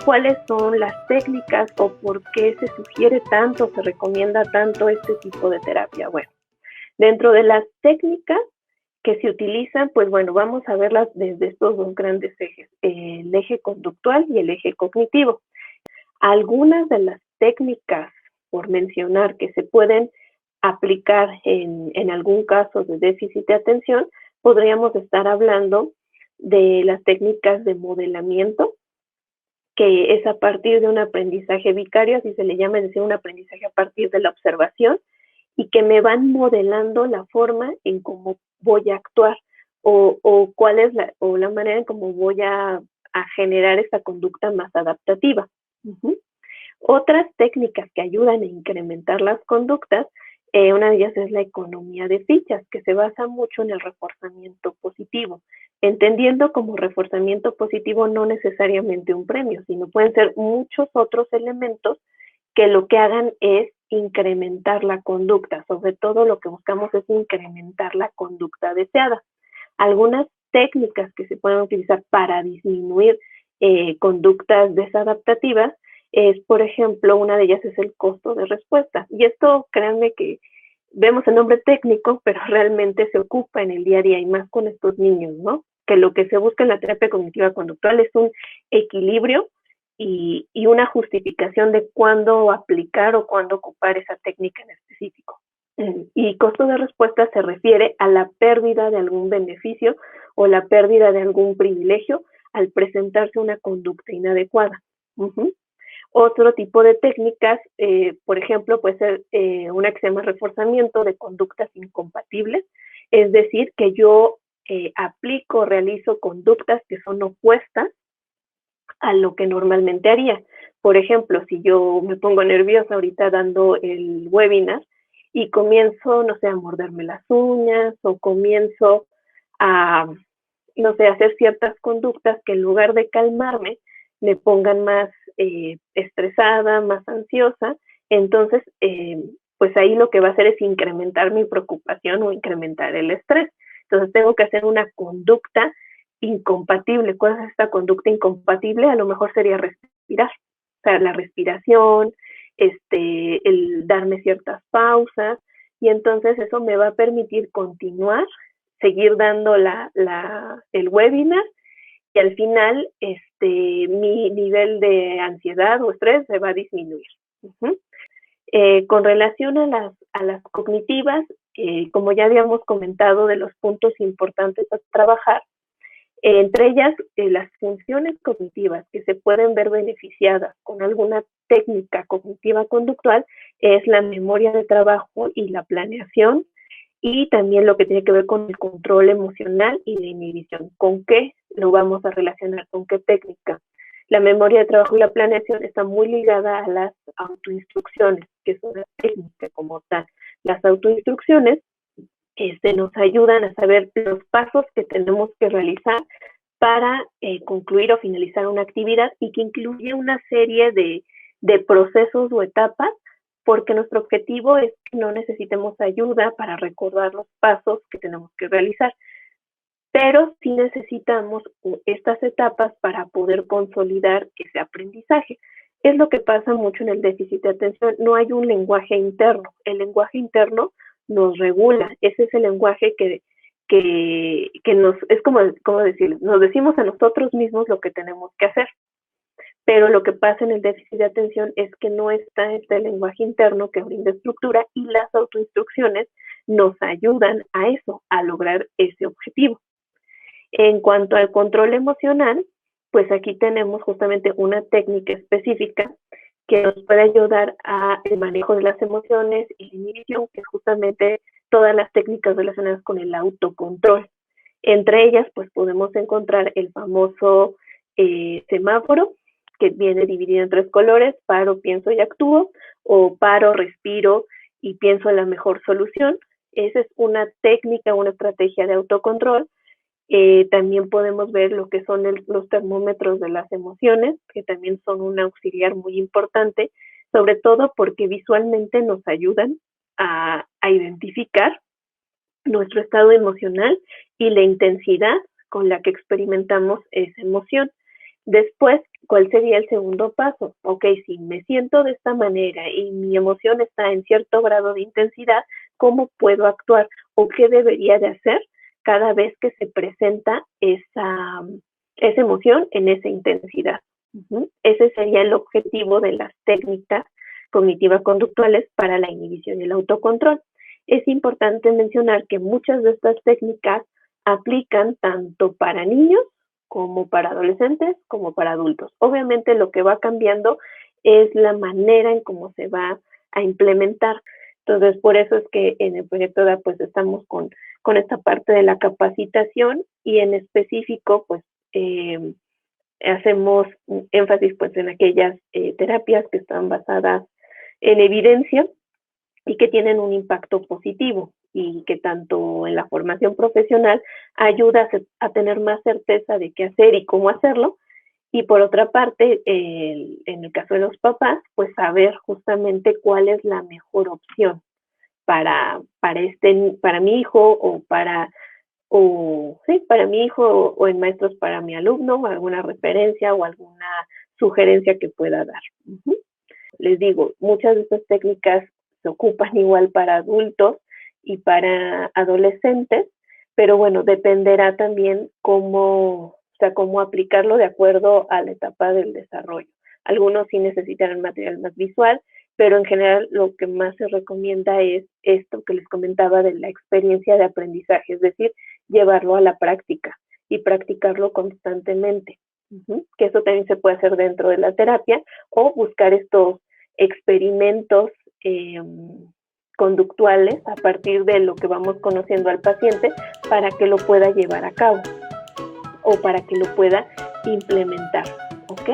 ¿cuáles son las técnicas o por qué se sugiere tanto, se recomienda tanto este tipo de terapia? Bueno, dentro de las técnicas que se utilizan, pues bueno, vamos a verlas desde estos dos grandes ejes, el eje conductual y el eje cognitivo. Algunas de las técnicas, por mencionar, que se pueden aplicar en algún caso de déficit de atención, podríamos estar hablando de las técnicas de modelamiento, que es a partir de un aprendizaje vicario, así se le llama, es decir, un aprendizaje a partir de la observación, y que me van modelando la forma en cómo voy a actuar o cuál es la manera en cómo voy a generar esta conducta más adaptativa. Otras técnicas que ayudan a incrementar las conductas, una de ellas es la economía de fichas, que se basa mucho en el reforzamiento positivo, entendiendo como reforzamiento positivo no necesariamente un premio, sino pueden ser muchos otros elementos que lo que hagan es incrementar la conducta. Sobre todo lo que buscamos es incrementar la conducta deseada. Algunas técnicas que se pueden utilizar para disminuir conductas desadaptativas es, por ejemplo, una de ellas es el costo de respuesta. Y esto, créanme que vemos el nombre técnico, pero realmente se ocupa en el día a día y más con estos niños, ¿no? Que lo que se busca en la terapia cognitiva conductual es un equilibrio y una justificación de cuándo aplicar o cuándo ocupar esa técnica en específico. Y costo de respuesta se refiere a la pérdida de algún beneficio o la pérdida de algún privilegio al presentarse una conducta inadecuada. Otro tipo de técnicas, por ejemplo, puede ser una que se llama reforzamiento de conductas incompatibles, es decir, que yo aplico, realizo conductas que son opuestas a lo que normalmente haría. Por ejemplo, si yo me pongo nerviosa ahorita dando el webinar y comienzo, no sé, a morderme las uñas o comienzo a, no sé, hacer ciertas conductas que en lugar de calmarme, me pongan más estresada, más ansiosa, entonces, pues ahí lo que va a hacer es incrementar mi preocupación o incrementar el estrés. Entonces tengo que hacer una conducta incompatible. ¿Cuál es esta conducta incompatible? A lo mejor sería respirar, o sea, la respiración, el darme ciertas pausas, y entonces eso me va a permitir continuar, seguir dando el webinar, y al final mi nivel de ansiedad o estrés se va a disminuir. Con relación a las cognitivas, como ya habíamos comentado de los puntos importantes a trabajar, entre ellas las funciones cognitivas que se pueden ver beneficiadas con alguna técnica cognitiva conductual es la memoria de trabajo y la planeación, y también lo que tiene que ver con el control emocional y la inhibición. ¿Con qué lo vamos a relacionar? ¿Con qué técnica? La memoria de trabajo y la planeación está muy ligada a las autoinstrucciones, que es una técnica como tal. Las autoinstrucciones nos ayudan a saber los pasos que tenemos que realizar para concluir o finalizar una actividad, y que incluye una serie de procesos o etapas, porque nuestro objetivo es que no necesitemos ayuda para recordar los pasos que tenemos que realizar, pero sí necesitamos estas etapas para poder consolidar ese aprendizaje. Es lo que pasa mucho en el déficit de atención, no hay un lenguaje interno, el lenguaje interno nos regula, ese es el lenguaje que nos, es como decir, nos decimos a nosotros mismos lo que tenemos que hacer. Pero lo que pasa en el déficit de atención es que no está este lenguaje interno que brinda estructura, y las autoinstrucciones nos ayudan a eso, a lograr ese objetivo. En cuanto al control emocional, pues aquí tenemos justamente una técnica específica que nos puede ayudar al manejo de las emociones y la inhibición, que es justamente todas las técnicas relacionadas con el autocontrol. Entre ellas, pues podemos encontrar el famoso semáforo, que viene dividido en 3 colores: paro, pienso y actúo, o paro, respiro y pienso en la mejor solución. Esa es una técnica, una estrategia de autocontrol. También podemos ver lo que son los termómetros de las emociones, que también son un auxiliar muy importante, sobre todo porque visualmente nos ayudan a identificar nuestro estado emocional y la intensidad con la que experimentamos esa emoción. Después, ¿cuál sería el segundo paso? Ok, si me siento de esta manera y mi emoción está en cierto grado de intensidad, ¿cómo puedo actuar? ¿O qué debería de hacer cada vez que se presenta esa emoción en esa intensidad? Ese sería el objetivo de las técnicas cognitivas conductuales para la inhibición y el autocontrol. Es importante mencionar que muchas de estas técnicas aplican tanto para niños como para adolescentes, como para adultos. Obviamente lo que va cambiando es la manera en cómo se va a implementar. Entonces, por eso es que en el proyecto DA pues estamos con esta parte de la capacitación y en específico pues hacemos énfasis pues en aquellas terapias que están basadas en evidencia y que tienen un impacto positivo y que tanto en la formación profesional ayuda a tener más certeza de qué hacer y cómo hacerlo, y por otra parte, en el caso de los papás, pues saber justamente cuál es la mejor opción para mi hijo para mi hijo o en maestros para mi alumno, o alguna referencia o alguna sugerencia que pueda dar. Les digo, muchas de estas técnicas se ocupan igual para adultos y para adolescentes, pero bueno, dependerá también cómo aplicarlo de acuerdo a la etapa del desarrollo. Algunos sí necesitarán material más visual, pero en general lo que más se recomienda es esto que les comentaba de la experiencia de aprendizaje, es decir, llevarlo a la práctica y practicarlo constantemente. Que eso también se puede hacer dentro de la terapia o buscar estos experimentos conductuales a partir de lo que vamos conociendo al paciente para que lo pueda llevar a cabo o para que lo pueda implementar, ¿ok?